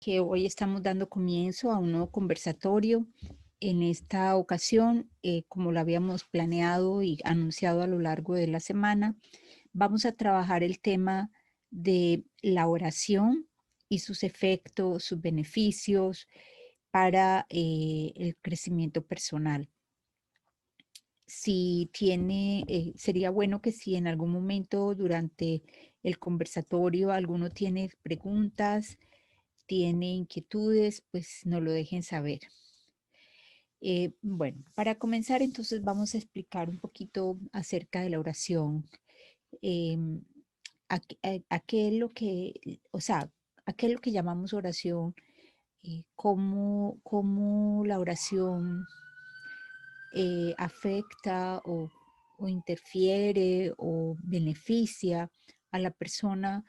que hoy estamos dando comienzo a un nuevo conversatorio. En esta ocasión, como lo habíamos planeado y anunciado a lo largo de la semana, vamos a trabajar el tema de la oración y sus efectos, sus beneficios para el crecimiento personal. Si tiene, sería bueno que si en algún momento durante el conversatorio alguno tiene preguntas, tiene inquietudes, pues nos lo dejen saber. Bueno, para comenzar entonces vamos a explicar un poquito acerca de la oración. em, a qué es lo que, o sea, a qué es lo que llamamos oración, cómo la oración afecta o interfiere o beneficia a la persona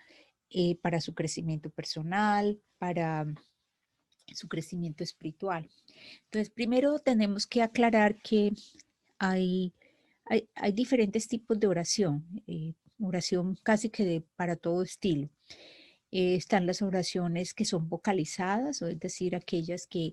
para su crecimiento personal, para su crecimiento espiritual. Entonces, primero tenemos que aclarar que hay, hay diferentes tipos de oración, oración casi que para todo estilo. Están las oraciones que son vocalizadas, o es decir, aquellas que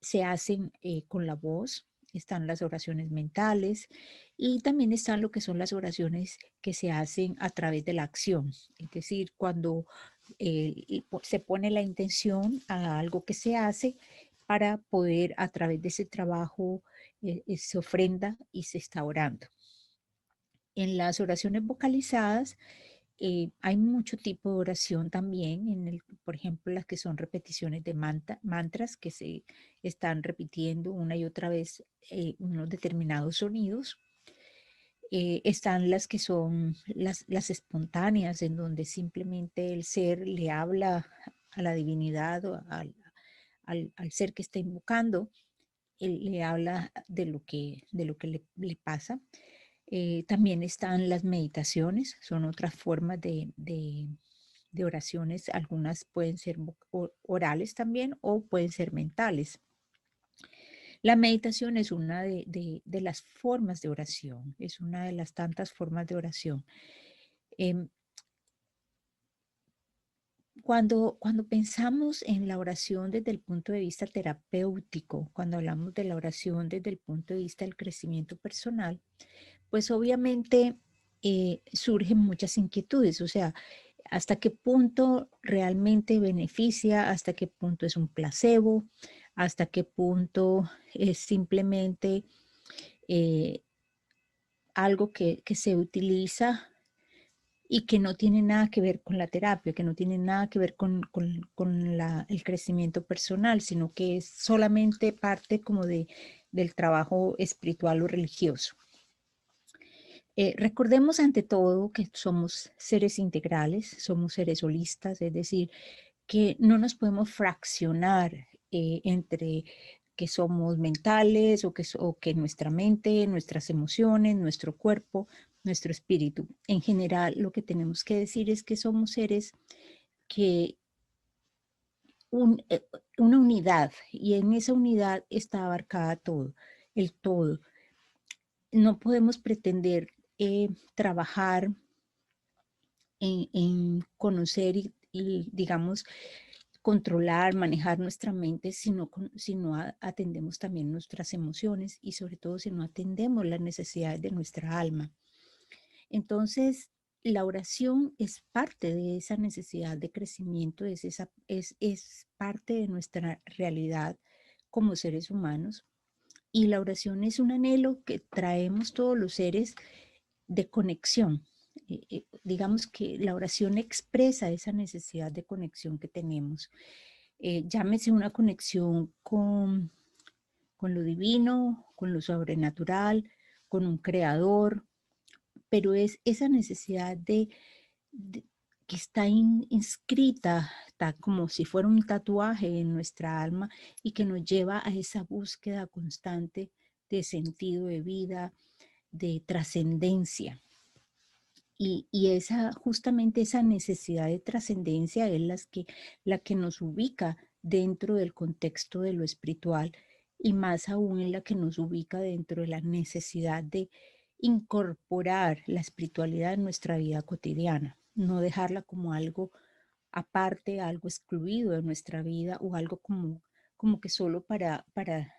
se hacen con la voz. Están las oraciones mentales y también están lo que son las oraciones que se hacen a través de la acción. Es decir, cuando se pone la intención a algo que se hace para poder a través de ese trabajo se ofrenda y se está orando. En las oraciones vocalizadas hay mucho tipo de oración también, por ejemplo, las que son repeticiones de mantras que se están repitiendo una y otra vez unos determinados sonidos. Están las que son las espontáneas, en donde simplemente el ser le habla a la divinidad o al ser que está invocando, él le habla de lo que le pasa. También están las meditaciones, son otras formas de oraciones. Algunas pueden ser orales también o pueden ser mentales. La meditación es una de las formas de oración, es una de las tantas formas de oración. Em, cuando pensamos en la oración desde el punto de vista terapéutico, cuando hablamos de la oración desde el punto de vista del crecimiento personal, pues obviamente surgen muchas inquietudes, o sea, hasta qué punto realmente beneficia, hasta qué punto es un placebo, hasta qué punto es simplemente eh, algo que se utiliza y que no tiene nada que ver con la terapia, que no tiene nada que ver con el crecimiento personal, sino que es solamente parte como del trabajo espiritual o religioso. Recordemos ante todo que somos seres integrales, somos seres holistas, es decir, que no nos podemos fraccionar entre que somos mentales o que nuestra mente, nuestras emociones, nuestro cuerpo, nuestro espíritu. En general, lo que tenemos que decir es que somos seres que un, eh, una unidad, y en esa unidad está abarcada todo, el todo. No podemos pretender trabajar en conocer y, digamos, controlar, manejar nuestra mente si no atendemos también nuestras emociones y sobre todo si no atendemos las necesidades de nuestra alma. Entonces, la oración es parte de esa necesidad de crecimiento, es parte de nuestra realidad como seres humanos. Y la oración es un anhelo que traemos todos los seres de conexión. Digamos que la oración expresa esa necesidad de conexión que tenemos. Llámese una conexión con lo divino, con lo sobrenatural, con un creador, pero es esa necesidad de que está inscrita, está como si fuera un tatuaje en nuestra alma y que nos lleva a esa búsqueda constante de sentido de vida, de trascendencia. Y justamente esa necesidad de trascendencia es la que nos ubica dentro del contexto de lo espiritual y más aún en la que nos ubica dentro de la necesidad de incorporar la espiritualidad en nuestra vida cotidiana, no dejarla como algo aparte, algo excluido de nuestra vida o algo como que solo para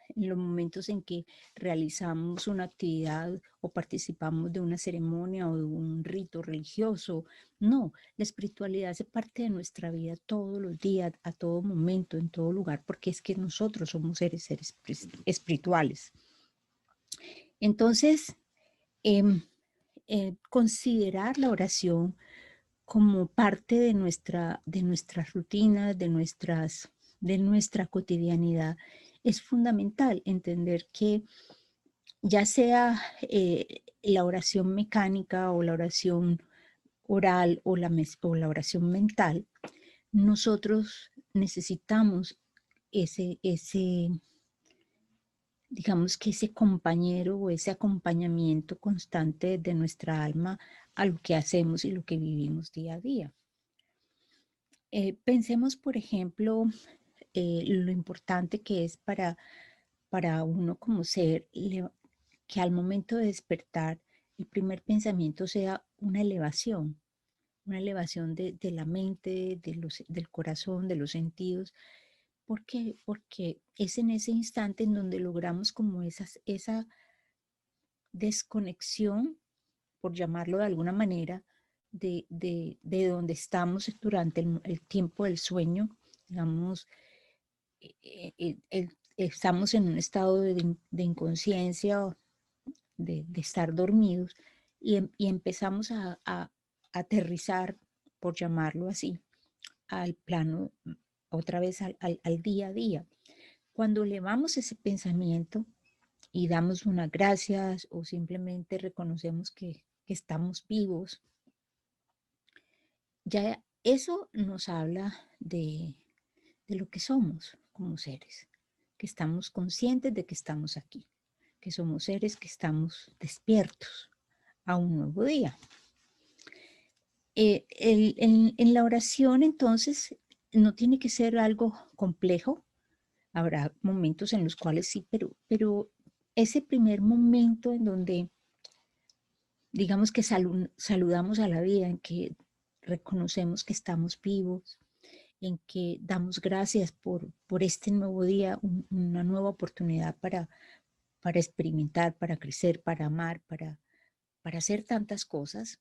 en los momentos en que realizamos una actividad o participamos de una ceremonia o de un rito religioso. No, la espiritualidad hace parte de nuestra vida todos los días, a todo momento, en todo lugar, porque es que nosotros somos seres espirituales. Entonces, em, considerar la oración como parte de nuestras rutinas, de nuestra cotidianidad, es fundamental entender que ya sea la oración mecánica o la oración oral o la oración mental, nosotros necesitamos ese, digamos que ese compañero o ese acompañamiento constante de nuestra alma a lo que hacemos y lo que vivimos día a día. Pensemos, por ejemplo, lo importante que es para uno como ser, que al momento de despertar, el primer pensamiento sea una elevación de la mente, del corazón, de los sentidos. ¿Por qué? Porque es en ese instante en donde logramos como esa desconexión, por llamarlo de alguna manera, de donde estamos durante el tiempo del sueño. Digamos, estamos en un estado de inconsciencia, de estar dormidos, y empezamos a aterrizar, por llamarlo así, al plano, otra vez al día a día. Cuando elevamos ese pensamiento y damos unas gracias o simplemente reconocemos que estamos vivos, ya eso nos habla de lo que somos como seres, que estamos conscientes de que estamos aquí, que somos seres que estamos despiertos a un nuevo día. En la oración, entonces, no tiene que ser algo complejo. Habrá momentos en los cuales sí, pero ese primer momento en donde, digamos que saludamos a la vida, en que reconocemos que estamos vivos, en que damos gracias por este nuevo día, una nueva oportunidad para experimentar, para crecer, para amar, para hacer tantas cosas.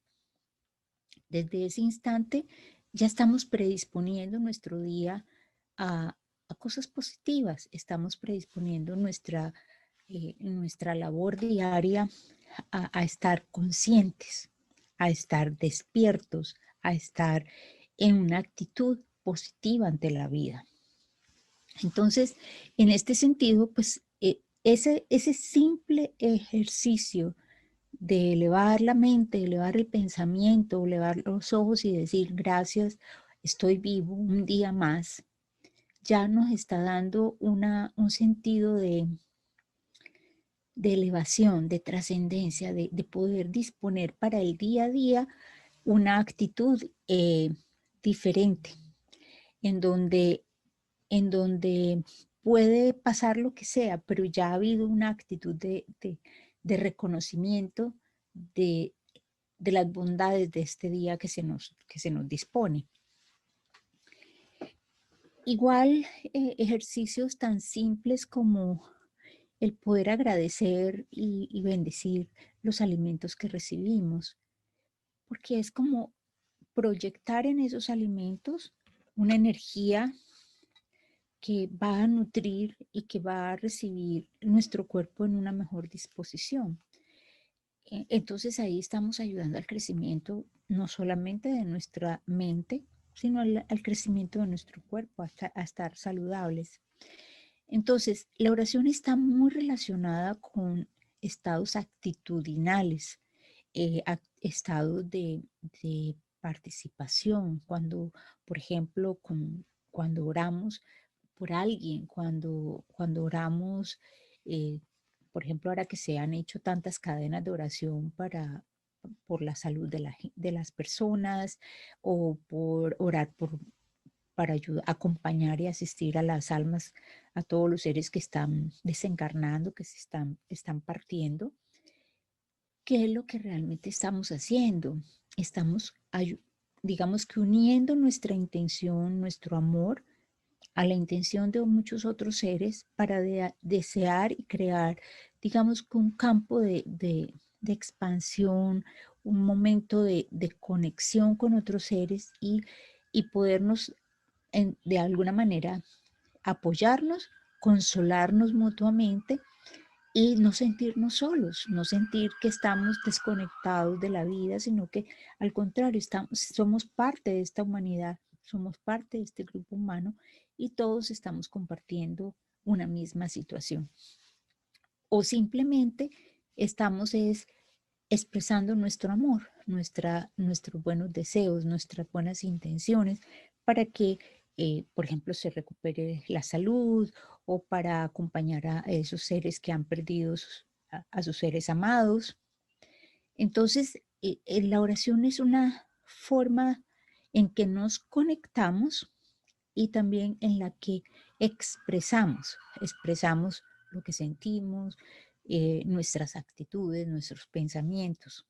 Desde ese instante ya estamos predisponiendo nuestro día a, a cosas positivas, estamos predisponiendo nuestra labor diaria a estar conscientes, a estar despiertos, a estar en una actitud positiva ante la vida. Entonces, en este sentido, pues ese simple ejercicio de elevar la mente, elevar el pensamiento, elevar los ojos y decir gracias, estoy vivo un día más, ya nos está dando un sentido de elevación, de trascendencia, de poder disponer para el día a día una actitud diferente, en donde, en donde puede pasar lo que sea, pero ya ha habido una actitud de reconocimiento de, de las bondades de este día que se nos dispone. Igual ejercicios tan simples como el poder agradecer y bendecir los alimentos que recibimos, porque es como proyectar en esos alimentos una energía que va a nutrir y que va a recibir nuestro cuerpo en una mejor disposición. Entonces ahí estamos ayudando al crecimiento no solamente de nuestra mente, sino al crecimiento de nuestro cuerpo, a estar saludables. Entonces, la oración está muy relacionada con estados actitudinales, estados de participación, cuando, por ejemplo, cuando oramos por alguien, cuando oramos, eh, por ejemplo, ahora que se han hecho tantas cadenas de oración por la salud de las personas o por orar para ayudar, acompañar y asistir a las almas, a todos los seres que están desencarnando, que están partiendo. ¿Qué es lo que realmente estamos haciendo? Estamos digamos que uniendo nuestra intención, nuestro amor, a la intención de muchos otros seres para desear y crear, digamos que un campo de expansión, un momento de conexión con otros seres y podernos de alguna manera apoyarnos, consolarnos mutuamente y no sentirnos solos, no sentir que estamos desconectados de la vida, sino que al contrario, somos parte de esta humanidad, somos parte de este grupo humano y todos estamos compartiendo una misma situación. O simplemente estamos expresando nuestro amor, nuestros buenos deseos, nuestras buenas intenciones para que, por ejemplo, se recupere la salud o para acompañar a esos seres que han perdido a sus seres amados. Entonces, la oración es una forma en que nos conectamos y también en la que expresamos lo que sentimos, nuestras actitudes, nuestros pensamientos.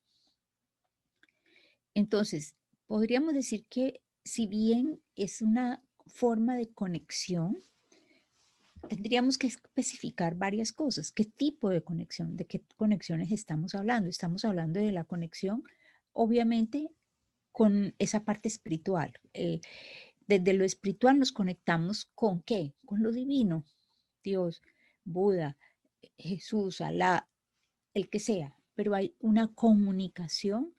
Entonces, podríamos decir que si bien es una forma de conexión, tendríamos que especificar varias cosas. ¿Qué tipo de conexión? ¿De qué conexiones estamos hablando? Estamos hablando de la conexión, obviamente, con esa parte espiritual. Desde lo espiritual nos conectamos con ¿qué? Con lo divino, Dios, Buda, Jesús, Alá, el que sea, pero hay una comunicación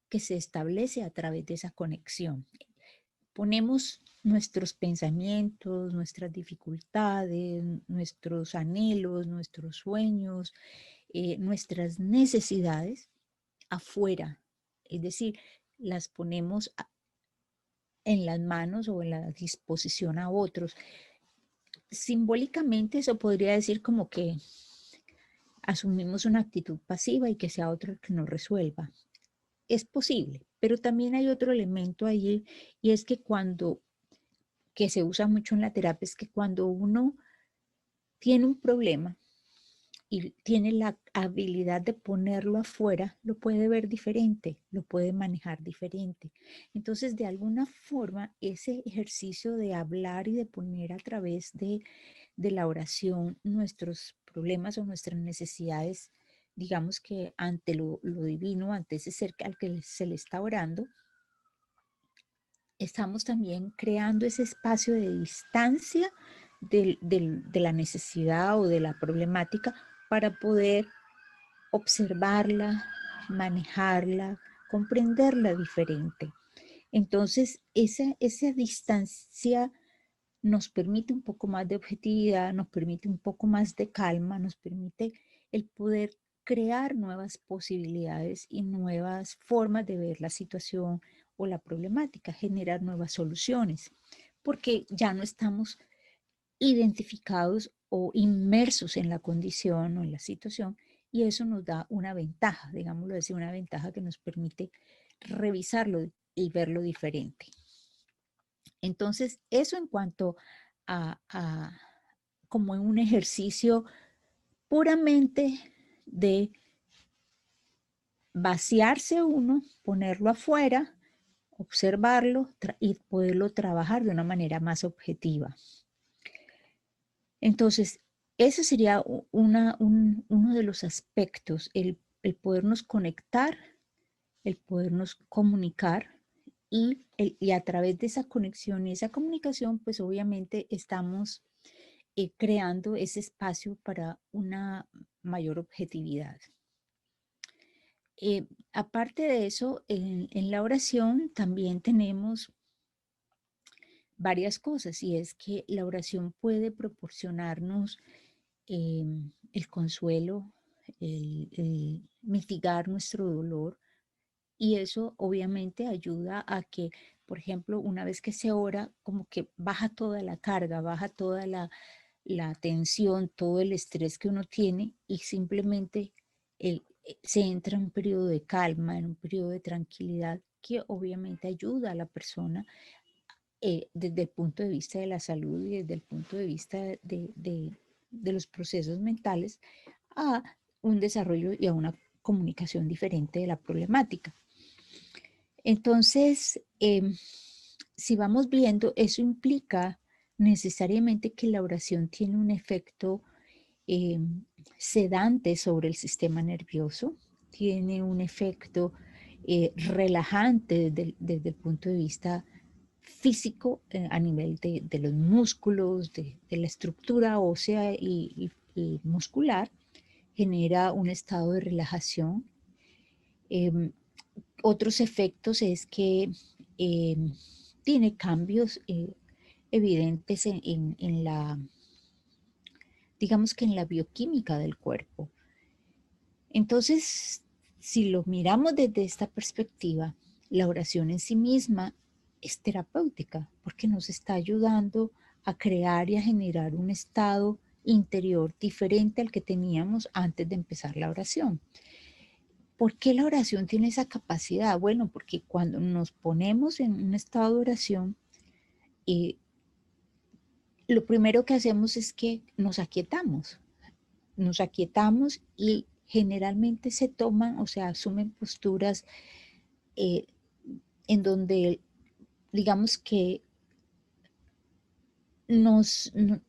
que se establece a través de esa conexión. Ponemos nuestros pensamientos, nuestras dificultades, nuestros anhelos, nuestros sueños, nuestras necesidades afuera, es decir, las ponemos en las manos o en la disposición a otros. Simbólicamente eso podría decir como que asumimos una actitud pasiva y que sea otro el que nos resuelva. Es posible, pero también hay otro elemento allí y es que se usa mucho en la terapia, es que cuando uno tiene un problema y tiene la habilidad de ponerlo afuera, lo puede ver diferente, lo puede manejar diferente. Entonces, de alguna forma, ese ejercicio de hablar y de poner a través de la oración nuestros problemas o nuestras necesidades, digamos que ante lo divino, ante ese ser al que se le está orando, estamos también creando ese espacio de distancia de la necesidad o de la problemática para poder observarla, manejarla, comprenderla diferente. Entonces, esa distancia nos permite un poco más de objetividad, nos permite un poco más de calma, nos permite el poder crear nuevas posibilidades y nuevas formas de ver la situación o la problemática, generar nuevas soluciones, porque ya no estamos identificados o inmersos en la condición o en la situación y eso nos da una ventaja, digámoslo así, una ventaja que nos permite revisarlo y verlo diferente. Entonces, eso en cuanto a como en un ejercicio puramente de vaciarse uno, ponerlo afuera, observarlo y poderlo trabajar de una manera más objetiva. Entonces, ese sería uno de los aspectos, el podernos conectar, el podernos comunicar y a través de esa conexión y esa comunicación, pues obviamente estamos creando ese espacio para una mayor objetividad. Aparte de eso, en la oración también tenemos varias cosas y es que la oración puede proporcionarnos el consuelo, el mitigar nuestro dolor y eso obviamente ayuda a que, por ejemplo, una vez que se ora, como que baja toda la carga, baja toda la tensión, todo el estrés que uno tiene y simplemente se entra en un periodo de calma, en un periodo de tranquilidad que obviamente ayuda a la persona desde el punto de vista de la salud y desde el punto de vista de los procesos mentales a un desarrollo y a una comunicación diferente de la problemática. Entonces, si vamos viendo, eso implica necesariamente que la oración tiene un efecto sedante sobre el sistema nervioso, tiene un efecto relajante desde el punto de vista físico a nivel de los músculos, de la estructura ósea y muscular, genera un estado de relajación. Em, Otros efectos es que tiene cambios evidentes en la, digamos que en la bioquímica del cuerpo. Entonces, si lo miramos desde esta perspectiva, la oración en sí misma es terapéutica porque nos está ayudando a crear y a generar un estado interior diferente al que teníamos antes de empezar la oración. ¿Por qué la oración tiene esa capacidad? Bueno, porque cuando nos ponemos en un estado de oración, eh, lo primero que hacemos es que nos aquietamos y generalmente se toman, o sea, asumen posturas eh, en donde, digamos que nos, no-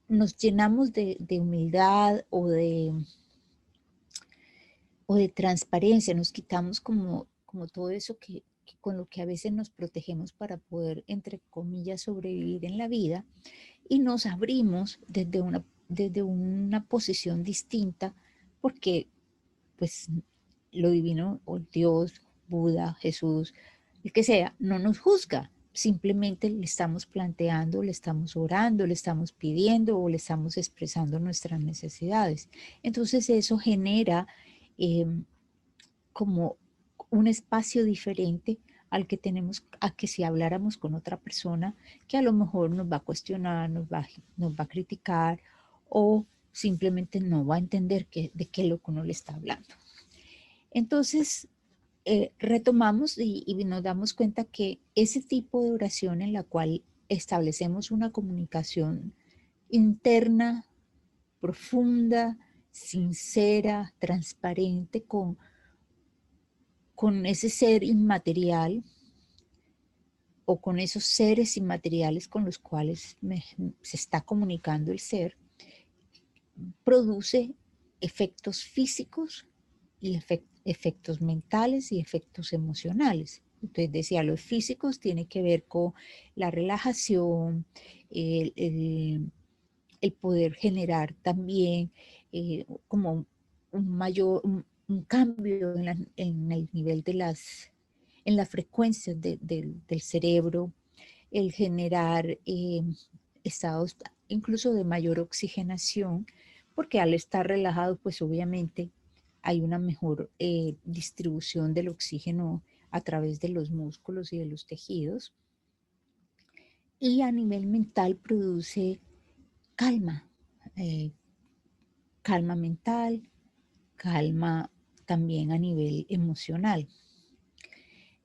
nos llenamos de humildad o de transparencia, nos quitamos como todo eso que con lo que a veces nos protegemos para poder, entre comillas, sobrevivir en la vida y nos abrimos desde una posición distinta porque pues lo divino o Dios, Buda, Jesús, el que sea, no nos juzga. Simplemente le estamos planteando, le estamos orando, le estamos pidiendo o le estamos expresando nuestras necesidades. Entonces eso genera eh, como un espacio diferente al que tenemos, a que si habláramos con otra persona que a lo mejor nos va a cuestionar, nos va a criticar o simplemente no va a entender de qué es lo que uno le está hablando. Entonces, retomamos y nos damos cuenta que ese tipo de oración en la cual establecemos una comunicación interna, profunda, sincera, transparente con ese ser inmaterial o con esos seres inmateriales con los cuales se está comunicando el ser, produce efectos físicos y efectos mentales y efectos emocionales. Entonces decía, los físicos tienen que ver con la relajación, el, el, el poder generar también como un cambio en el nivel en las frecuencias del cerebro, el generar estados incluso de mayor oxigenación, porque al estar relajado, pues obviamente hay una mejor distribución del oxígeno a través de los músculos y de los tejidos. Y a nivel mental produce calma, eh, calma mental, calma también a nivel emocional.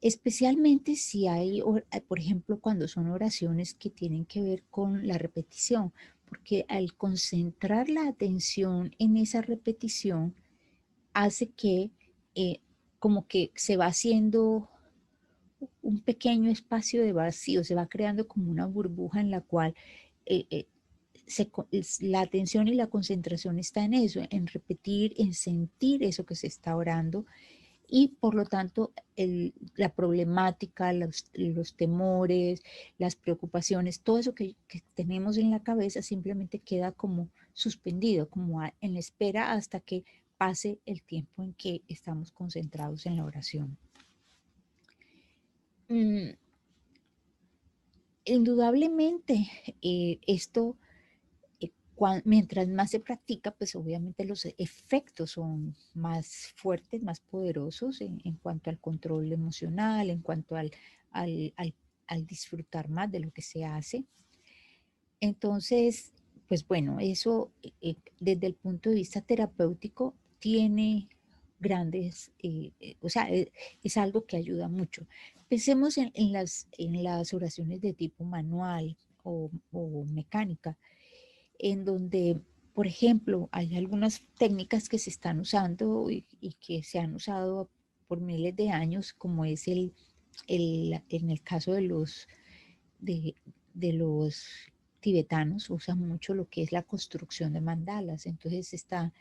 Especialmente si hay, por ejemplo, cuando son oraciones que tienen que ver con la repetición, porque al concentrar la atención en esa repetición hace que eh, como que se va haciendo un pequeño espacio de vacío, se va creando como una burbuja en la cual eh, eh, la atención y la concentración está en eso, en repetir, en sentir eso que se está orando y por lo tanto la problemática, los temores, las preocupaciones, todo eso que tenemos en la cabeza simplemente queda como suspendido, como en espera hasta que pase el tiempo en que estamos concentrados en la oración. Mm, indudablemente, esto mientras más se practica, pues obviamente los efectos son más fuertes, más poderosos en cuanto al control emocional, en cuanto al, al, al disfrutar más de lo que se hace. Entonces, pues bueno, eso desde el punto de vista terapéutico tiene grandes, o sea, es algo que ayuda mucho. Pensemos en las oraciones de tipo manual o mecánica en donde, por ejemplo, hay algunas técnicas que se están usando y que se han usado por miles de años, como es en el caso de, de los tibetanos, usan mucho lo que es la construcción de mandalas. Entonces están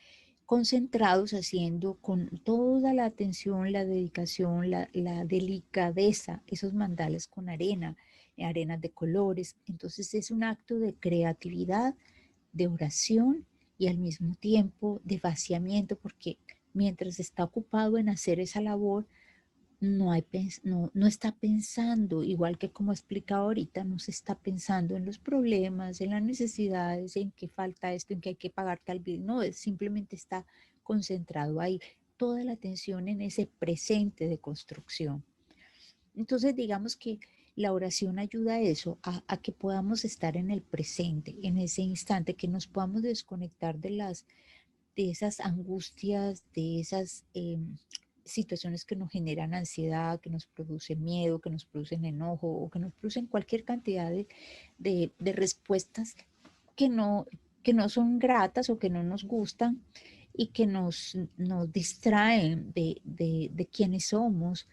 concentrados haciendo con toda la atención, la dedicación, la delicadeza, esos mandalas con arena, arenas de colores. Entonces es un acto de creatividad, de oración y al mismo tiempo de vaciamiento, porque mientras está ocupado en hacer esa labor, no está pensando, igual que como explicaba ahorita, no se está pensando en los problemas, en las necesidades, en qué falta esto, en que hay que pagar tal bill. No, simplemente está concentrado ahí, toda la atención en ese presente de construcción. Entonces, digamos que la oración ayuda a eso, a que podamos estar en el presente, en ese instante, que nos podamos desconectar de esas angustias, de esas situaciones que nos generan ansiedad, que nos producen miedo, que nos producen enojo o que nos producen cualquier cantidad de respuestas que no, que no son gratas o que no nos gustan y que nos distraen de quiénes somos,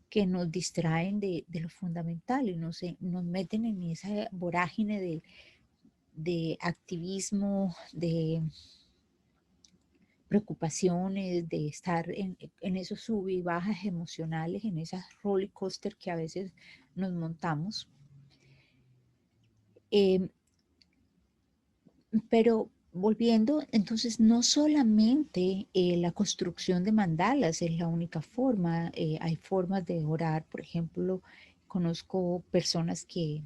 que nos distraen de lo fundamental y nos meten en esa vorágine de activismo, de preocupaciones, de estar en esos sub y bajas emocionales, en esas roller coaster que a veces nos montamos. Eh, pero volviendo, entonces no solamente la construcción de mandalas es la única forma, hay formas de orar, por ejemplo, conozco personas que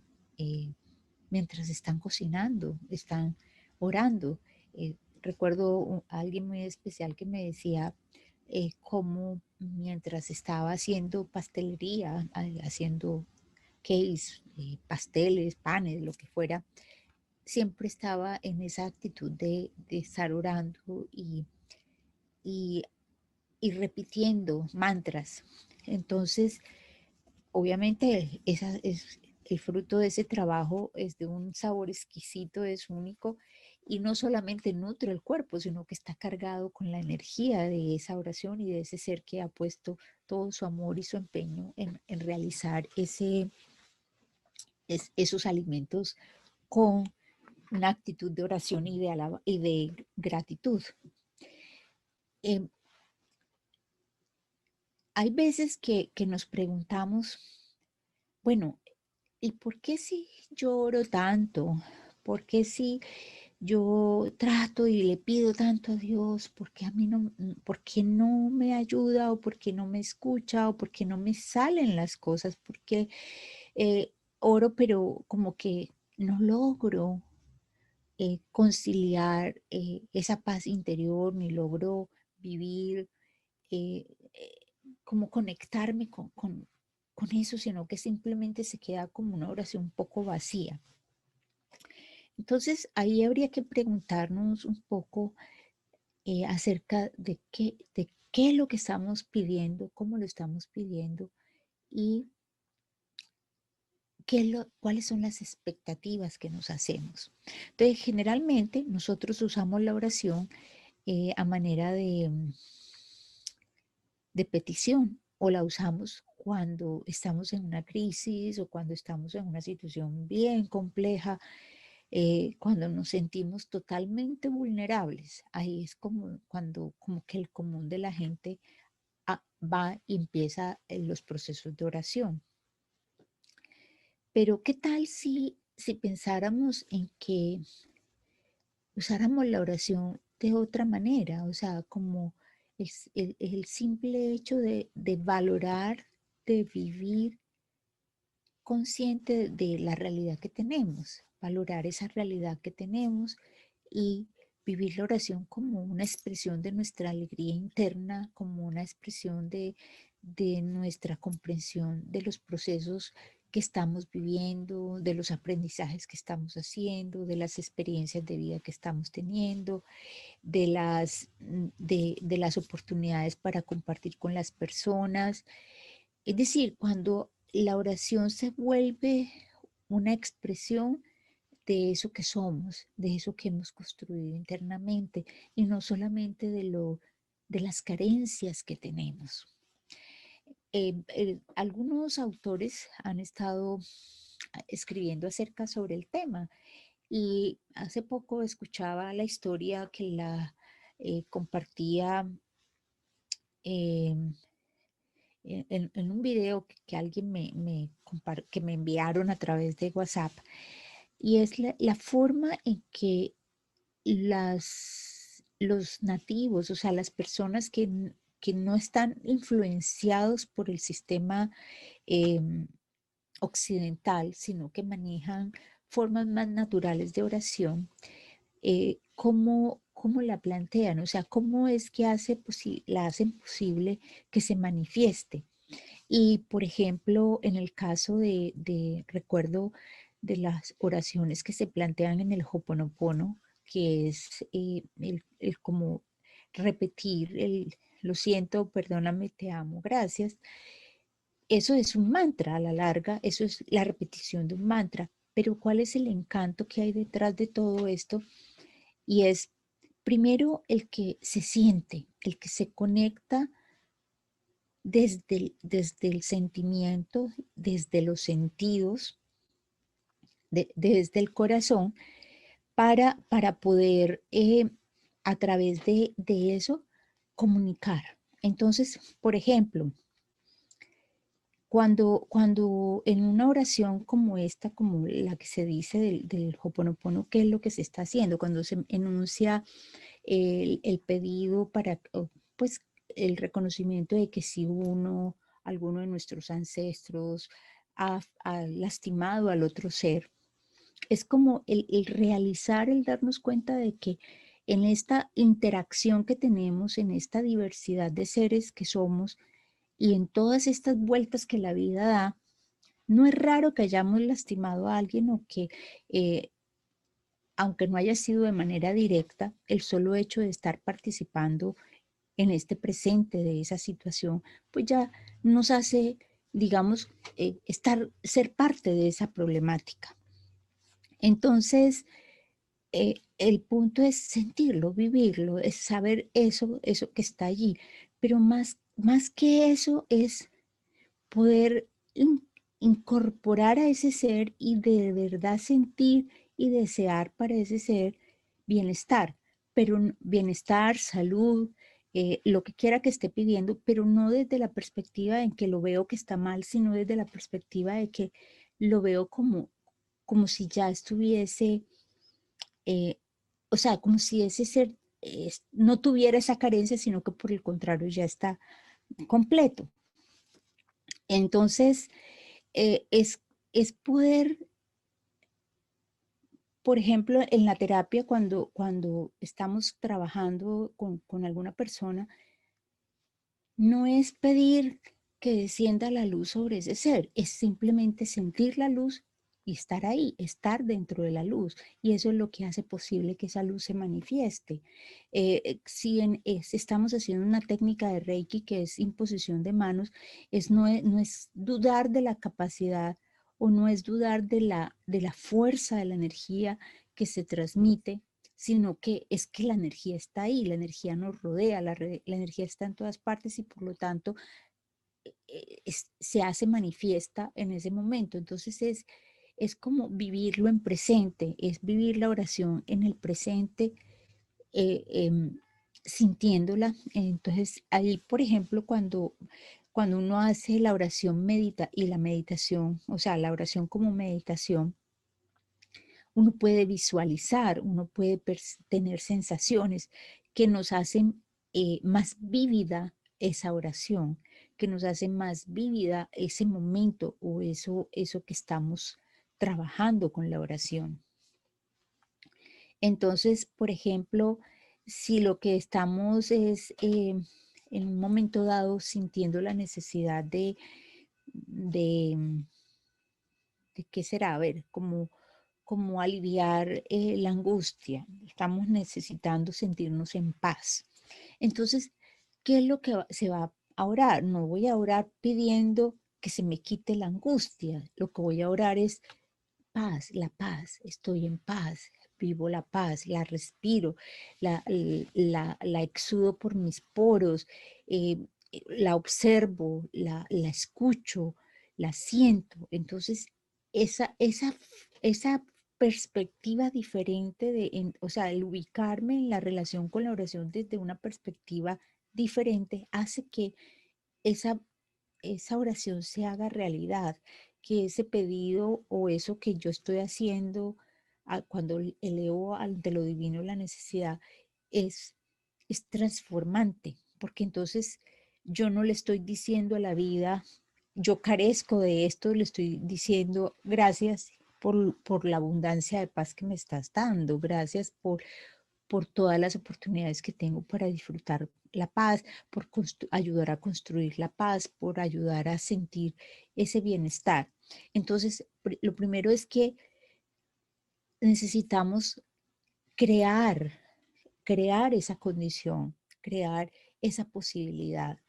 mientras están cocinando, están orando. Recuerdo a alguien muy especial que me decía cómo mientras estaba haciendo pastelería, haciendo cakes, pasteles, panes, lo que fuera, siempre estaba en esa actitud de estar orando y, y repitiendo mantras. Entonces, obviamente, el fruto de ese trabajo es de un sabor exquisito, es único y no solamente nutre el cuerpo, sino que está cargado con la energía de esa oración y de ese ser que ha puesto todo su amor y su empeño en realizar esos alimentos con una actitud de oración y de gratitud. Eh, Hay veces que nos preguntamos, bueno, ¿y por qué si yo oro tanto? ¿Por qué si yo trato y le pido tanto a Dios? ¿Por qué a mí no, por qué no me ayuda o por qué no me escucha o por qué no me salen las cosas? Porque oro pero como que no logro conciliar esa paz interior, ni logro vivir, eh, eh, como conectarme con eso, sino que simplemente se queda como una oración un poco vacía. Entonces ahí habría que preguntarnos un poco acerca de qué es lo que estamos pidiendo, cómo lo estamos pidiendo y cuáles son las expectativas que nos hacemos. Entonces, generalmente nosotros usamos la oración a manera de petición o la usamos cuando estamos en una crisis o cuando estamos en una situación bien compleja, cuando nos sentimos totalmente vulnerables. Ahí es como cuando como que el común de la gente va y empieza los procesos de oración. Pero ¿qué tal si pensáramos en que usáramos la oración de otra manera? O sea, como es el simple hecho de valorar, de vivir consciente de la realidad que tenemos, valorar esa realidad que tenemos y vivir la oración como una expresión de nuestra alegría interna, como una expresión de nuestra comprensión de los procesos que estamos viviendo, de los aprendizajes que estamos haciendo, de las experiencias de vida que estamos teniendo, de las oportunidades para compartir con las personas. Es decir, cuando la oración se vuelve una expresión de eso que somos, de eso que hemos construido internamente y no solamente de las carencias que tenemos. algunos autores han estado escribiendo acerca sobre el tema y hace poco escuchaba la historia que la compartía em, en un video que alguien que me enviaron a través de WhatsApp, y es la forma en que los nativos, o sea, las personas que no están influenciados por el sistema em, occidental, sino que manejan formas más naturales de oración, cómo la plantean, o sea, cómo es que la hacen posible que se manifieste. Y, por ejemplo, en el caso recuerdo de las oraciones que se plantean en el Hoponopono, que es el como repetir lo siento, perdóname, te amo, gracias. Eso es un mantra a la larga, eso es la repetición de un mantra. Pero ¿cuál es el encanto que hay detrás de todo esto? Y es primero el que se siente, el que se conecta desde el sentimiento, desde los sentidos, desde el corazón, para poder a través de eso comunicar. Entonces, por ejemplo, cuando en una oración como esta, como la que se dice del Hoponopono, ¿qué es lo que se está haciendo? Cuando se enuncia el pedido para, pues, el reconocimiento de que si alguno de nuestros ancestros ha lastimado al otro ser, es como el realizar, el darnos cuenta de que en esta interacción que tenemos, en esta diversidad de seres que somos y en todas estas vueltas que la vida da, no es raro que hayamos lastimado a alguien o que eh, aunque no haya sido de manera directa, el solo hecho de estar participando en este presente de esa situación, pues ya nos hace, digamos, ser parte de esa problemática. Entonces, el punto es sentirlo, vivirlo, es saber eso que está allí. Pero más que eso es poder incorporar a ese ser y de verdad sentir y desear para ese ser bienestar, pero bienestar, salud, lo que quiera que esté pidiendo, pero no desde la perspectiva en que lo veo que está mal, sino desde la perspectiva de que lo veo como si ya estuviese, eh, o sea, como si ese ser no tuviera esa carencia, sino que por el contrario ya está completo. Entonces, eh, es, es poder, por ejemplo, en la terapia, cuando estamos trabajando con alguna persona, no es pedir que descienda la luz sobre ese ser, es simplemente sentir la luz y estar ahí, estar dentro de la luz. Y eso es lo que hace posible que esa luz se manifieste. Si estamos haciendo una técnica de Reiki que es imposición de manos, no es dudar de la capacidad o no es dudar de la fuerza de la energía que se transmite, sino que es que la energía está ahí, la energía nos rodea, la energía está en todas partes y por lo tanto se hace manifiesta en ese momento. Entonces es como vivirlo en presente, es vivir la oración en el presente, eh, em, sintiéndola. Entonces ahí, por ejemplo, cuando uno hace la oración y la meditación, o sea, la oración como meditación, uno puede visualizar, uno puede tener sensaciones que nos hacen más vívida esa oración, que nos hacen más vívida ese momento o eso que estamos trabajando con la oración. Entonces, por ejemplo, si lo que estamos es en un momento dado sintiendo la necesidad de, de ¿qué será? A ver, como aliviar la angustia. Estamos necesitando sentirnos en paz. Entonces, ¿qué es lo que se va a orar? No voy a orar pidiendo que se me quite la angustia. Lo que voy a orar es paz, estoy en paz, vivo la paz, la respiro, la exudo por mis poros. la observo, la escucho, la siento. Entonces, esa perspectiva diferente o sea, el ubicarme en la relación con la oración desde una perspectiva diferente hace que esa, esa oración se haga realidad, que ese pedido o eso que yo estoy haciendo cuando elevo ante lo divino la necesidad es, es transformante, porque entonces yo no le estoy diciendo a la vida, yo carezco de esto, le estoy diciendo gracias por la abundancia de paz que me estás dando, gracias por todas las oportunidades que tengo para disfrutar la paz, por ayudar a construir la paz, por ayudar a sentir ese bienestar. Entonces, lo primero es que necesitamos crear, crear esa condición, crear esa posibilidad.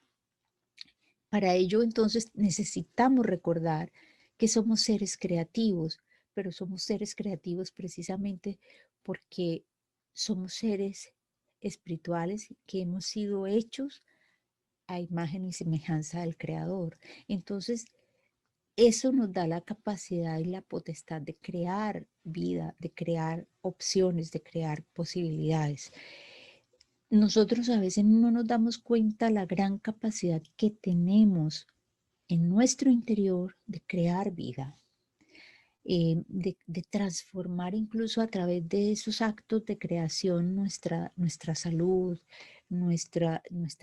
Para ello, entonces, necesitamos recordar que somos seres creativos, pero somos seres creativos precisamente porque somos seres espirituales que hemos sido hechos a imagen y semejanza del Creador. Entonces, eso nos da la capacidad y la potestad de crear vida, de crear opciones, de crear posibilidades. Nosotros a veces no nos damos cuenta la gran capacidad que tenemos en nuestro interior de crear vida, de transformar incluso a través de esos actos de creación nuestra salud, nuestra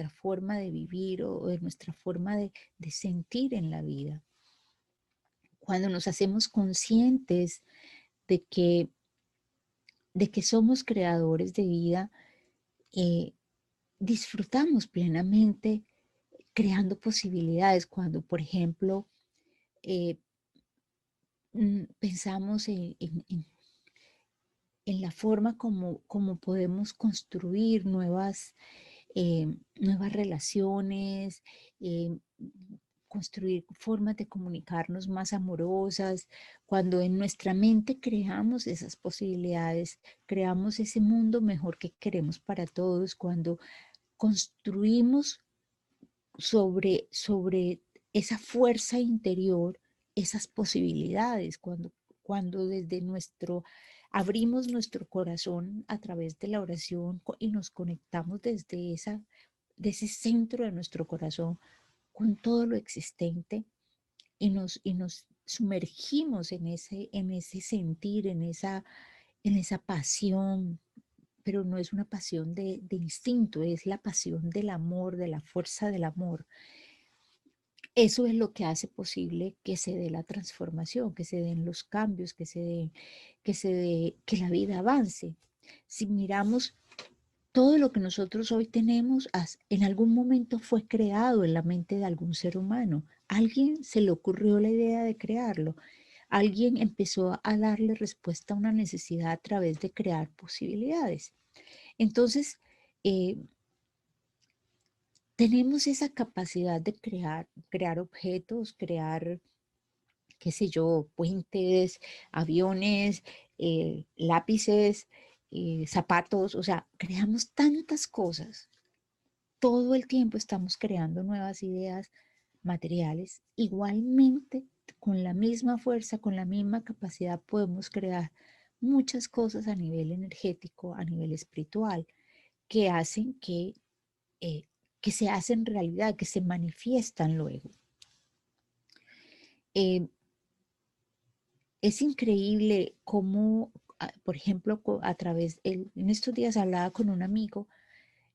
forma de vivir o de nuestra forma de sentir en la vida. Cuando nos hacemos conscientes de que, de que somos creadores de vida, eh, disfrutamos plenamente creando posibilidades. Cuando, por ejemplo, eh, pensamos en la forma como podemos construir nuevas relaciones, eh, construir formas de comunicarnos más amorosas. Cuando en nuestra mente creamos esas posibilidades, creamos ese mundo mejor que queremos para todos, cuando construimos sobre esa fuerza interior, esas posibilidades, cuando desde abrimos nuestro corazón a través de la oración y nos conectamos de ese centro de nuestro corazón con todo lo existente y nos sumergimos en ese sentir, en esa pasión, pero no es una pasión de instinto, es la pasión del amor, de la fuerza del amor. Eso es lo que hace posible que se dé la transformación, que se den los cambios, que la vida avance. Si miramos todo lo que nosotros hoy tenemos, en algún momento fue creado en la mente de algún ser humano. Alguien se le ocurrió la idea de crearlo. Alguien empezó a darle respuesta a una necesidad a través de crear posibilidades. Entonces, eh, tenemos esa capacidad de crear objetos, crear, qué sé yo, puentes, aviones, lápices, zapatos, o sea, creamos tantas cosas. Todo el tiempo estamos creando nuevas ideas materiales. Igualmente, con la misma fuerza, con la misma capacidad, podemos crear muchas cosas a nivel energético, a nivel espiritual, que hacen eh, que se hacen realidad, que se manifiestan luego. Eh, es increíble cómo, por ejemplo, a través, en estos días hablaba con un amigo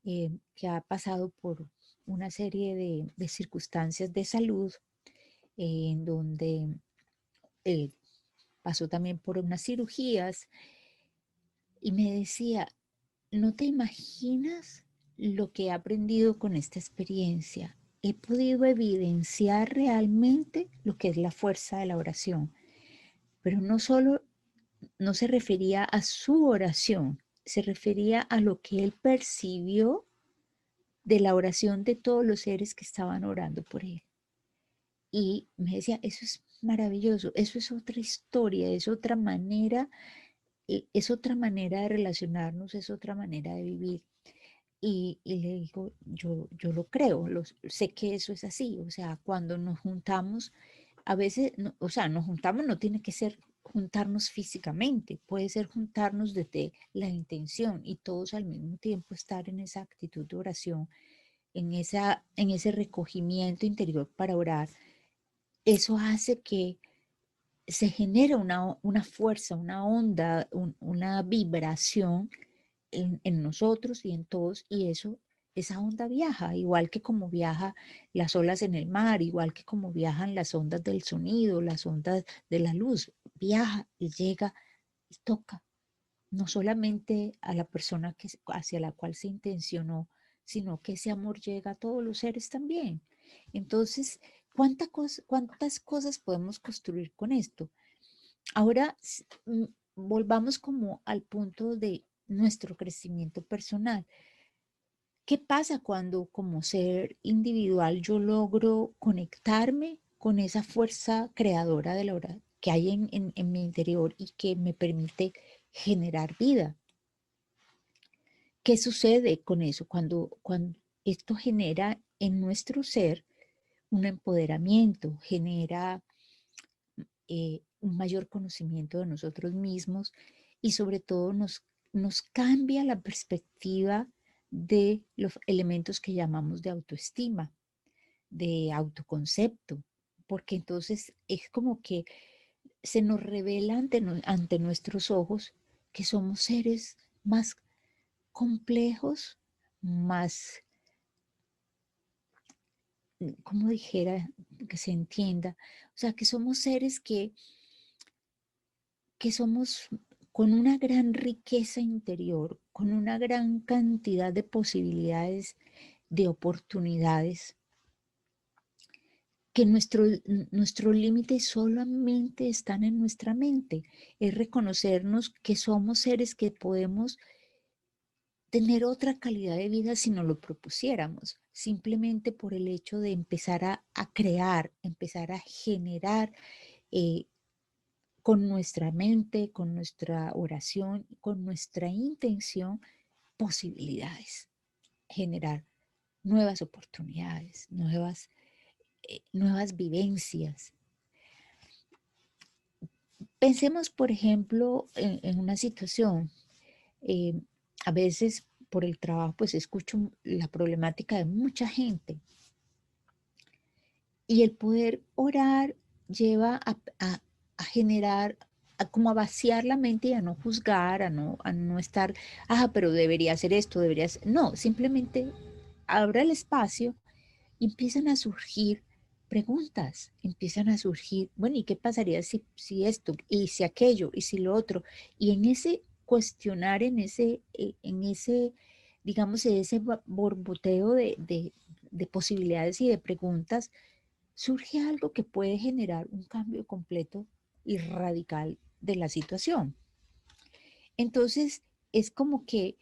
que ha pasado por una serie de circunstancias de salud, en donde eh, pasó también por unas cirugías, y me decía, no te imaginas lo que he aprendido con esta experiencia. He podido evidenciar realmente lo que es la fuerza de la oración, pero no se refería a su oración, se refería a lo que él percibió de la oración de todos los seres que estaban orando por él. Y me decía, eso es maravilloso, eso es otra historia, es otra manera de relacionarnos, es otra manera de vivir. Y le digo, yo lo creo, sé que eso es así. O sea, cuando nos juntamos, a veces, o sea, nos juntamos no tiene que ser juntarnos físicamente, puede ser juntarnos desde la intención y todos al mismo tiempo estar en esa actitud de oración, en ese recogimiento interior para orar. Eso hace que se genere una fuerza, una onda, una vibración en nosotros y en todos, y eso, esa onda viaja, igual que como viaja las olas en el mar, igual que como viajan las ondas del sonido, las ondas de la luz, viaja y llega y toca, no solamente a la persona hacia la cual se intencionó, sino que ese amor llega a todos los seres también. Entonces, ¿cuántas cosas podemos construir con esto? Ahora volvamos como al punto de nuestro crecimiento personal. ¿Qué pasa cuando como ser individual yo logro conectarme con esa fuerza creadora de la hora que hay en mi interior y que me permite generar vida? ¿Qué sucede con eso cuando esto genera en nuestro ser un empoderamiento, genera un mayor conocimiento de nosotros mismos y sobre todo nos cambia la perspectiva de los elementos que llamamos de autoestima, de autoconcepto, porque entonces es como que se nos revela ante nuestros ojos que somos seres más complejos, más, como dijera, que se entienda, o sea, que somos seres que somos con una gran riqueza interior, con una gran cantidad de posibilidades, de oportunidades, que nuestros límites solamente están en nuestra mente. Es reconocernos que somos seres que podemos tener otra calidad de vida si nos lo propusiéramos, simplemente por el hecho de empezar a crear, empezar a generar eh, con nuestra mente, con nuestra oración, con nuestra intención, posibilidades, generar nuevas oportunidades, nuevas vivencias. Pensemos, por ejemplo, en una situación, eh, a veces por el trabajo, pues escucho la problemática de mucha gente y el poder orar lleva a generar, como a vaciar la mente y a no juzgar, a no estar, pero debería hacer esto, debería hacer. No, simplemente abra el espacio y empiezan a surgir preguntas, empiezan a surgir, bueno, ¿y qué pasaría si esto, y si aquello, y si lo otro? Y en ese cuestionar, digamos, ese borboteo de posibilidades y de preguntas, surge algo que puede generar un cambio completo y radical de la situación. Entonces, es como que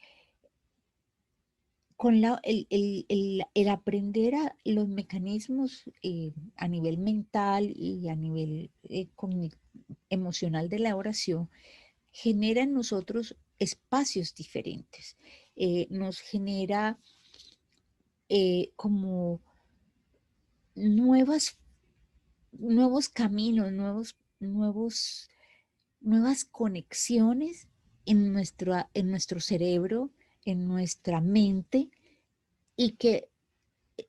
con el aprender a los mecanismos a nivel mental y a nivel emocional de la oración, genera en nosotros espacios diferentes. Nos genera como nuevas, nuevos caminos, nuevas conexiones en nuestro cerebro, en nuestra mente, y que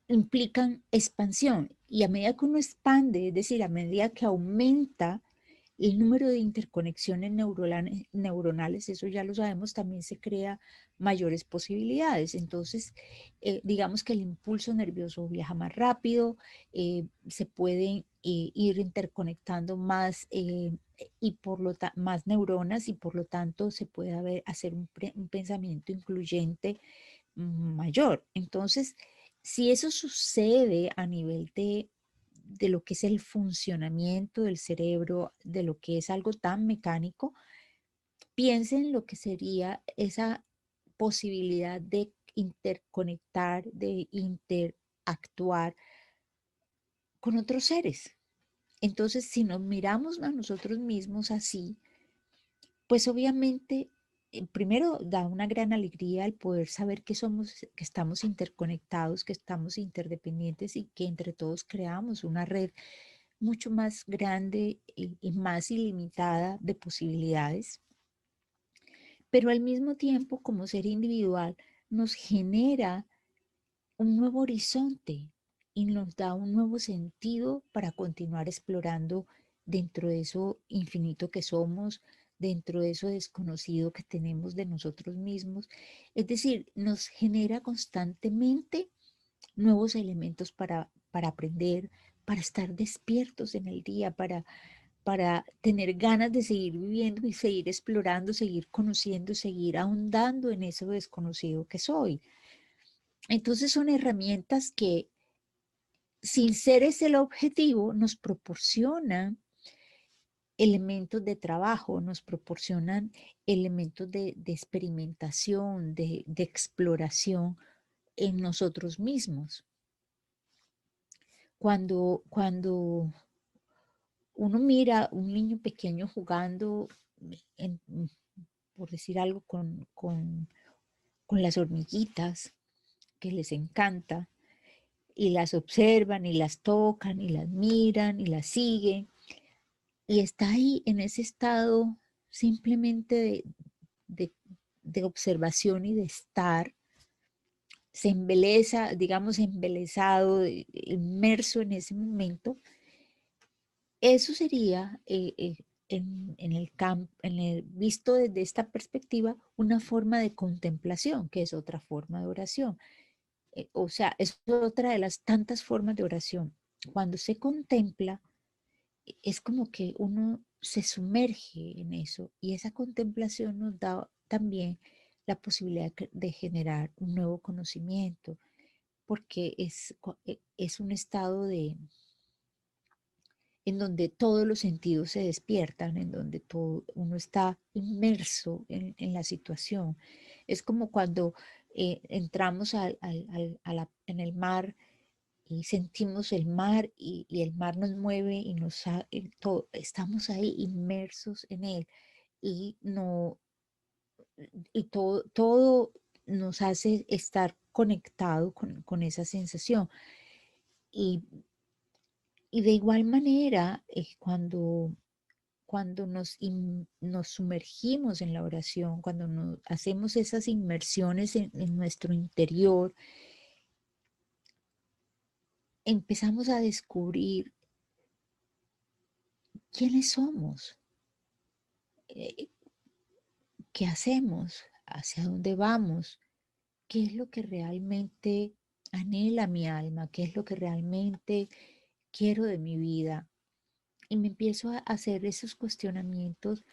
implican expansión. Y a medida que uno expande, es decir, a medida que aumenta el número de interconexiones neuronales, eso ya lo sabemos, también se crea mayores posibilidades. Entonces, digamos que el impulso nervioso viaja más rápido, se pueden ir interconectando más y más neuronas y por lo tanto se puede hacer un pensamiento incluyente mayor. Entonces, si eso sucede a nivel de lo que es el funcionamiento del cerebro, de lo que es algo tan mecánico, piensen lo que sería esa posibilidad de interconectar, de interactuar con otros seres. Entonces, si nos miramos a nosotros mismos así, pues obviamente primero da una gran alegría el poder saber que somos, que estamos interconectados, que estamos interdependientes y que entre todos creamos una red mucho más grande y más ilimitada de posibilidades. Pero al mismo tiempo, como ser individual, nos genera un nuevo horizonte y nos da un nuevo sentido para continuar explorando dentro de eso infinito que somos, dentro de eso desconocido que tenemos de nosotros mismos. Es decir, nos genera constantemente nuevos elementos para aprender, para estar despiertos en el día, para tener ganas de seguir viviendo y seguir explorando, seguir conociendo, seguir ahondando en eso desconocido que soy. Entonces son herramientas que, sin ser ese el objetivo, nos proporcionan elementos de trabajo, nos proporcionan elementos de experimentación, de exploración en nosotros mismos. Cuando uno mira un niño pequeño jugando, en- por decir algo, con las hormiguitas, que les encanta, y las observan y las tocan y las miran y las siguen, y está ahí en ese estado simplemente de, de observación y de estar, se embeleza, digamos, embelesado, inmerso en ese momento. Eso sería, en el campo, visto desde esta perspectiva, una forma de contemplación, que es otra forma de oración. O sea, es otra de las tantas formas de oración. Cuando se contempla, es como que uno se sumerge en eso y esa contemplación nos da también la posibilidad de generar un nuevo conocimiento, porque es un estado en donde todos los sentidos se despiertan, en donde todo, uno está inmerso en la situación. Es como cuando entramos en el mar y sentimos el mar y el mar nos mueve y estamos ahí inmersos en él y, no, y todo nos hace estar conectado con esa sensación. Y, y de igual manera, cuando nos sumergimos en la oración, cuando hacemos esas inmersiones en nuestro interior, empezamos a descubrir quiénes somos, eh, qué hacemos, hacia dónde vamos, qué es lo que realmente anhela mi alma, qué es lo que realmente quiero de mi vida. Y me empiezo a hacer esos cuestionamientos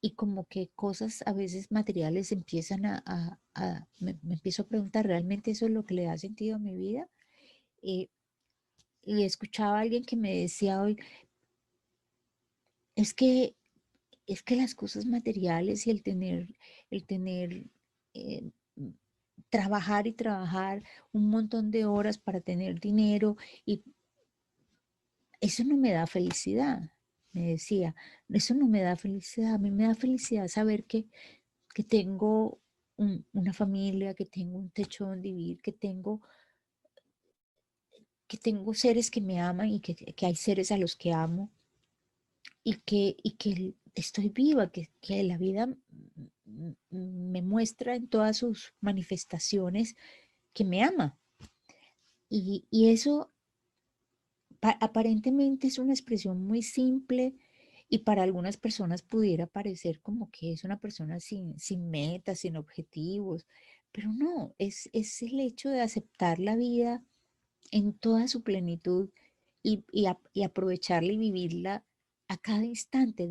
y como que cosas a veces materiales empiezan me empiezo a preguntar, ¿realmente eso es lo que le da sentido a mi vida? Eh, y escuchaba a alguien que me decía hoy, es que, es que las cosas materiales y el tener eh, trabajar y trabajar un montón de horas para tener dinero y eso no me da felicidad, me decía, eso no me da felicidad, a mí me da felicidad saber que tengo una familia, que tengo un techo donde vivir, que tengo seres que me aman y que hay seres a los que amo y que estoy viva, que la vida me muestra en todas sus manifestaciones que me ama. Y eso aparentemente es una expresión muy simple y para algunas personas pudiera parecer como que es una persona sin metas, sin objetivos, pero no, es el hecho de aceptar la vida en toda su plenitud y aprovecharla y vivirla a cada instante,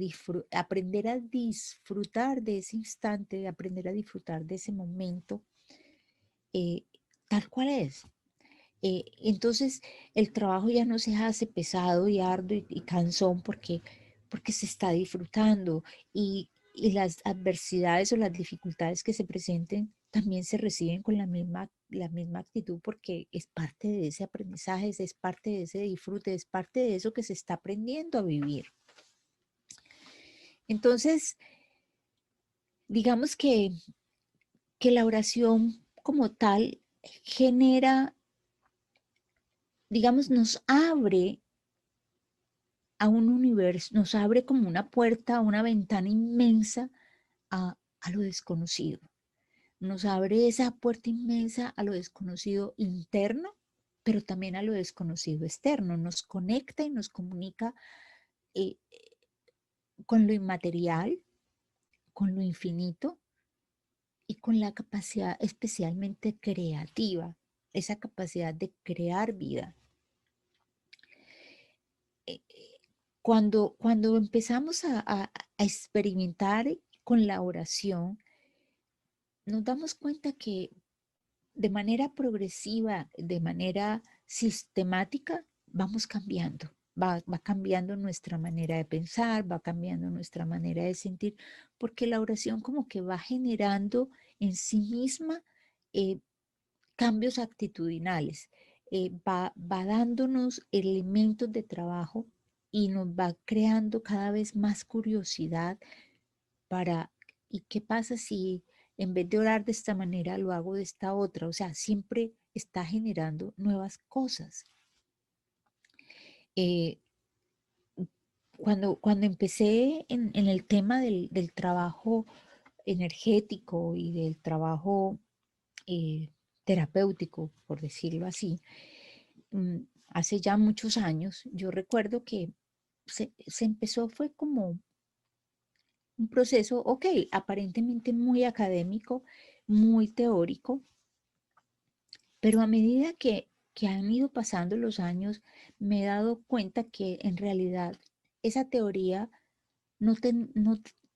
aprender a disfrutar de ese instante, aprender a disfrutar de ese momento, eh, tal cual es. Entonces el trabajo ya no se hace pesado y arduo y cansón porque se está disfrutando y las adversidades o las dificultades que se presenten también se reciben con la misma actitud porque es parte de ese aprendizaje, es parte de ese disfrute, es parte de eso que se está aprendiendo a vivir. Entonces, digamos que la oración como tal genera, digamos, nos abre a un universo, nos abre como una puerta, una ventana inmensa a lo desconocido. Nos abre esa puerta inmensa a lo desconocido interno, pero también a lo desconocido externo. Nos conecta y nos comunica eh, con lo inmaterial, con lo infinito y con la capacidad especialmente creativa, esa capacidad de crear vida. Eh, cuando empezamos a experimentar con la oración, nos damos cuenta que de manera progresiva, de manera sistemática, vamos cambiando. Va cambiando nuestra manera de pensar, va cambiando nuestra manera de sentir, porque la oración como que va generando en sí misma eh, cambios actitudinales, va dándonos elementos de trabajo y nos va creando cada vez más curiosidad para, ¿y qué pasa si en vez de orar de esta manera lo hago de esta otra? O sea, siempre está generando nuevas cosas. Eh, cuando empecé en el tema del trabajo energético y del trabajo eh, terapéutico, por decirlo así, mm, hace ya muchos años, yo recuerdo que se empezó, fue como un proceso, ok, aparentemente muy académico, muy teórico, pero a medida que han ido pasando los años, me he dado cuenta que en realidad esa teoría no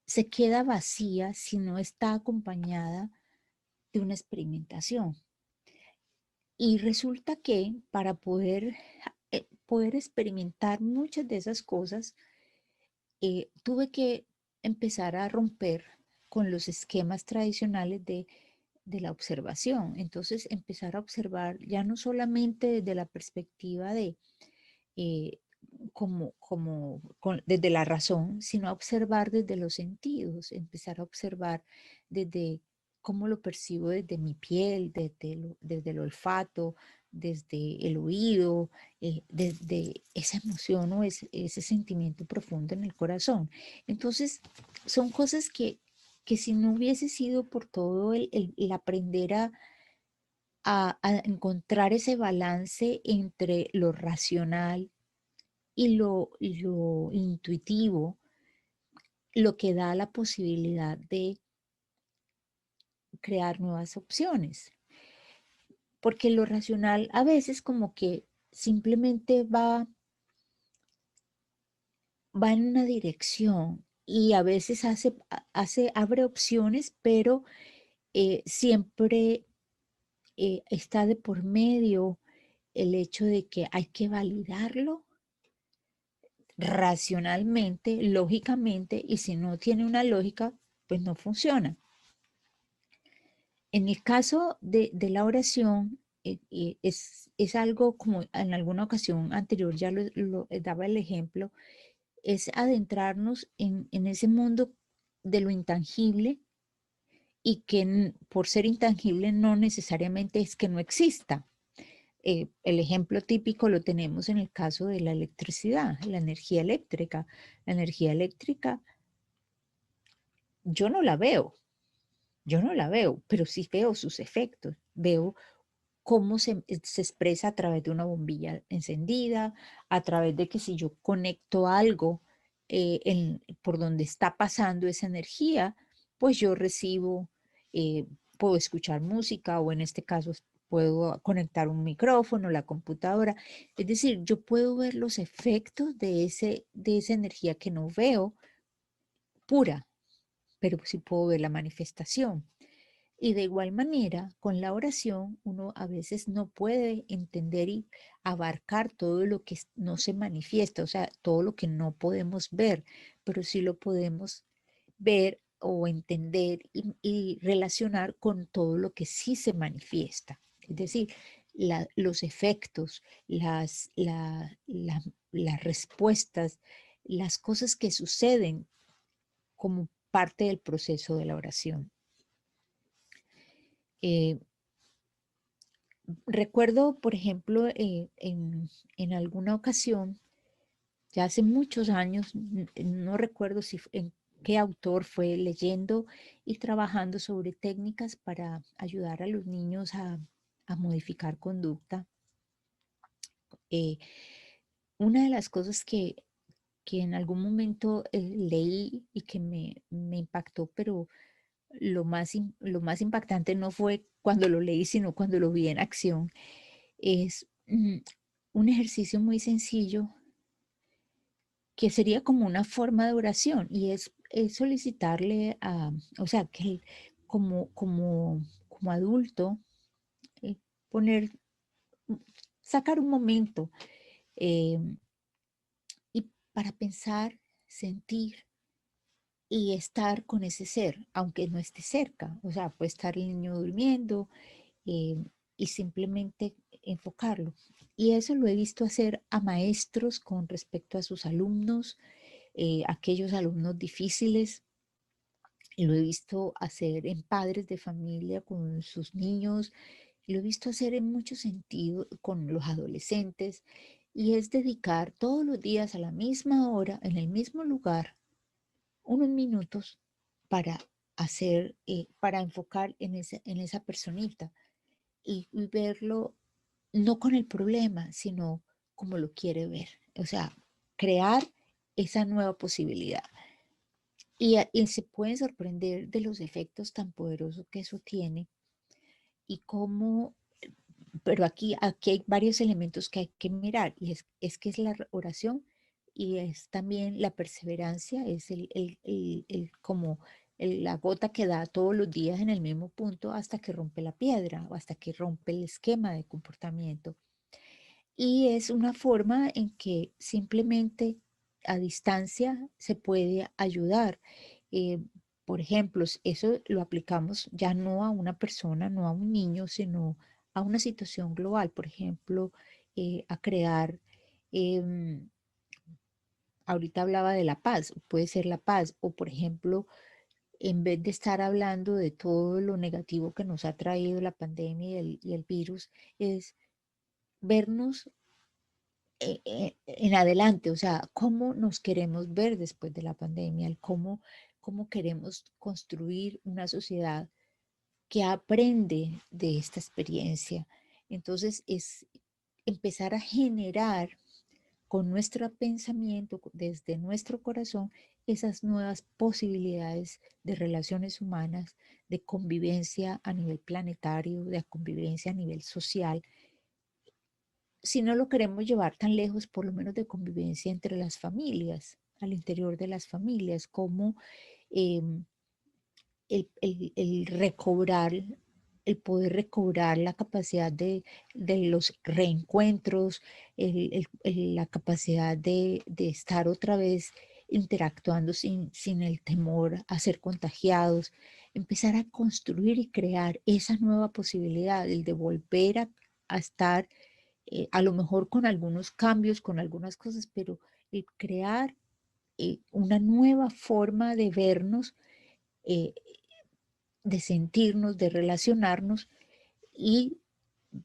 se queda vacía si no está acompañada de una experimentación. Y resulta que para poder experimentar muchas de esas cosas, tuve que empezar a romper con los esquemas tradicionales de la observación. Entonces, empezar a observar ya no solamente desde la perspectiva de eh, desde la razón, sino a observar desde los sentidos, empezar a observar desde cómo lo percibo desde mi piel, desde el olfato, desde el oído, desde esa emoción o ese sentimiento profundo en el corazón. Entonces, son cosas que si no hubiese sido por todo el aprender a encontrar ese balance entre lo racional y lo intuitivo, lo que da la posibilidad de crear nuevas opciones. Porque lo racional a veces como que simplemente va en una dirección y a veces abre opciones, pero siempre está de por medio el hecho de que hay que validarlo racionalmente, lógicamente, y si no tiene una lógica, pues no funciona. En el caso de la oración, es algo como en alguna ocasión anterior ya daba el ejemplo, es adentrarnos en ese mundo de lo intangible y que por ser intangible no necesariamente es que no exista. El ejemplo típico lo tenemos en el caso de la electricidad, la energía eléctrica. La energía eléctrica yo no la veo, yo no la veo, pero sí veo sus efectos, veo cómo se expresa a través de una bombilla encendida, a través de que si yo conecto algo por donde está pasando esa energía, pues yo recibo, puedo escuchar música o en este caso puedo conectar un micrófono, la computadora. Es decir, yo puedo ver los efectos de esa energía que no veo pura, pero sí puedo ver la manifestación. Y de igual manera, con la oración, uno a veces no puede entender y abarcar todo lo que no se manifiesta, o sea, todo lo que no podemos ver, pero sí lo podemos ver o entender y relacionar con todo lo que sí se manifiesta. Es decir, los efectos, las respuestas, las cosas que suceden como parte del proceso de la oración. Eh, Recuerdo, por ejemplo, en alguna ocasión, ya hace muchos años, no recuerdo si en qué autor fue leyendo y trabajando sobre técnicas para ayudar a los niños a modificar conducta. Eh, una de las cosas que en algún momento leí y que me impactó, pero lo más impactante no fue cuando lo leí, sino cuando lo vi en acción, es un ejercicio muy sencillo que sería como una forma de oración y es solicitarle a, o sea, que como adulto, eh, poner, mm, sacar un momento eh, y para pensar, sentir y estar con ese ser, aunque no esté cerca. O sea, puede estar el niño durmiendo eh, y simplemente enfocarlo. Y eso lo he visto hacer a maestros con respecto a sus alumnos, aquellos alumnos difíciles. Y lo he visto hacer en padres de familia con sus niños. Lo he visto hacer en muchos sentidos con los adolescentes. Y es dedicar todos los días a la misma hora, en el mismo lugar, unos minutos para hacer, para enfocar en esa personita y verlo no con el problema, sino como lo quiere ver. O sea, crear esa nueva posibilidad. Y se pueden sorprender de los efectos tan poderosos que eso tiene y cómo, pero aquí hay varios elementos que hay que mirar y es que es la oración y es también la perseverancia, es como la gota que da todos los días en el mismo punto hasta que rompe la piedra o hasta que rompe el esquema de comportamiento. Y es una forma en que simplemente a distancia se puede ayudar. Eh, por ejemplo, eso lo aplicamos ya no a una persona, no a un niño, sino a una situación global. Por ejemplo, a crear, em, ahorita hablaba de la paz, puede ser la paz, o por ejemplo, en vez de estar hablando de todo lo negativo que nos ha traído la pandemia y el virus, es vernos en adelante, o sea, cómo nos queremos ver después de la pandemia, cómo queremos construir una sociedad que aprende de esta experiencia. Entonces, es empezar a generar con nuestro pensamiento, desde nuestro corazón, esas nuevas posibilidades de relaciones humanas, de convivencia a nivel planetario, de convivencia a nivel social, si no lo queremos llevar tan lejos, por lo menos de convivencia entre las familias, al interior de las familias, como em, el recobrar, el poder recobrar la capacidad de los reencuentros, la capacidad de estar otra vez interactuando sin el temor a ser contagiados, empezar a construir y crear esa nueva posibilidad, el de volver a estar a lo mejor con algunos cambios, con algunas cosas, pero el crear una nueva forma de vernos, eh, de sentirnos, de relacionarnos, y,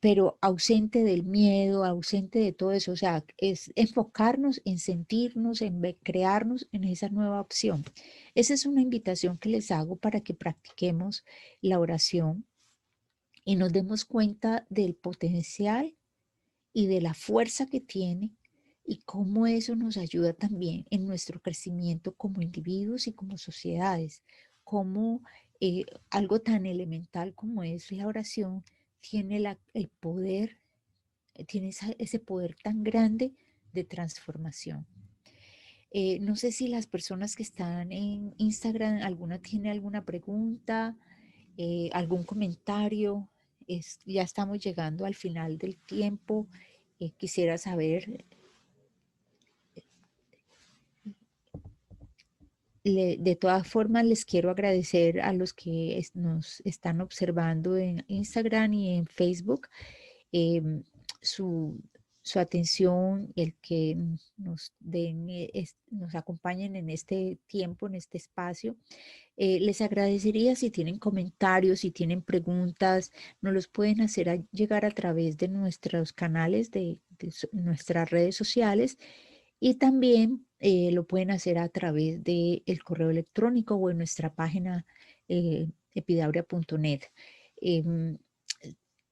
pero ausente del miedo, ausente de todo eso. O sea, es enfocarnos en sentirnos, en crearnos en esa nueva opción. Esa es una invitación que les hago para que practiquemos la oración y nos demos cuenta del potencial y de la fuerza que tiene y cómo eso nos ayuda también en nuestro crecimiento como individuos y como sociedades, cómo algo tan elemental como es la oración tiene el poder, tiene ese poder tan grande de transformación. No sé si las personas que están en Instagram, alguna tiene alguna pregunta, algún comentario. Ya estamos llegando al final del tiempo. Quisiera saber, de todas formas les quiero agradecer a los que nos están observando en Instagram y en Facebook em, su, su atención, el que nos acompañen en este tiempo, en este espacio. Les agradecería si tienen comentarios, si tienen preguntas, nos los pueden hacer llegar a través de nuestros canales de nuestras redes sociales y también lo pueden hacer a través del correo electrónico o en nuestra página epidauria.net. Em,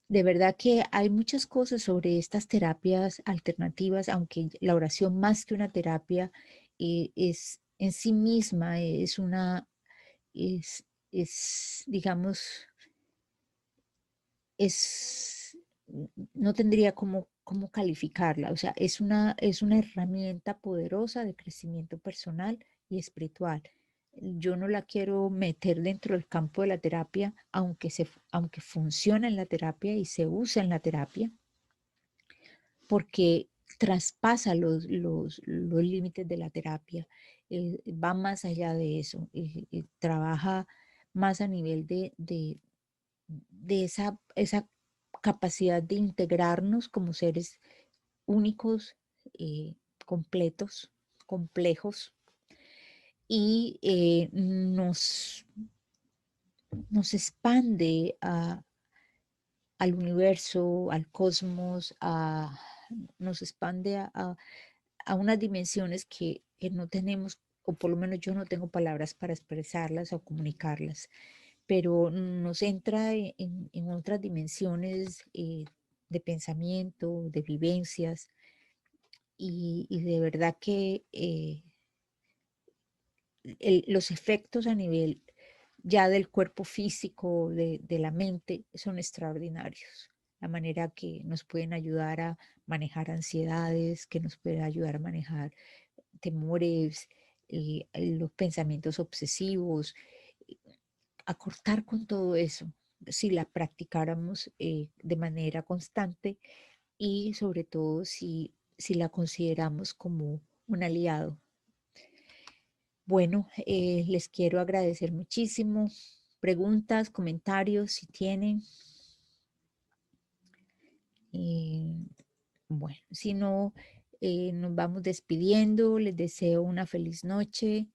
de verdad que hay muchas cosas sobre estas terapias alternativas, aunque la oración más que una terapia es en sí misma, digamos, es, no tendría cómo calificarla. O sea, es una herramienta poderosa de crecimiento personal y espiritual. Yo no la quiero meter dentro del campo de la terapia, aunque funciona en la terapia y se usa en la terapia, porque traspasa los límites de la terapia, va más allá de eso, trabaja más a nivel de esa capacidad de integrarnos como seres únicos, completos, complejos, y nos expande al universo, al cosmos, nos expande a unas dimensiones que no tenemos, o por lo menos yo no tengo palabras para expresarlas o comunicarlas, pero nos entra en otras dimensiones de pensamiento, de vivencias, y de verdad que los efectos a nivel ya del cuerpo físico, de la mente, son extraordinarios. La manera que nos pueden ayudar a manejar ansiedades, que nos puede ayudar a manejar temores, los pensamientos obsesivos, a cortar con todo eso, si la practicáramos de manera constante y sobre todo si la consideramos como un aliado. Bueno, les quiero agradecer muchísimo. Preguntas, comentarios, si tienen. Eh, bueno, si no, nos vamos despidiendo. Les deseo una feliz noche.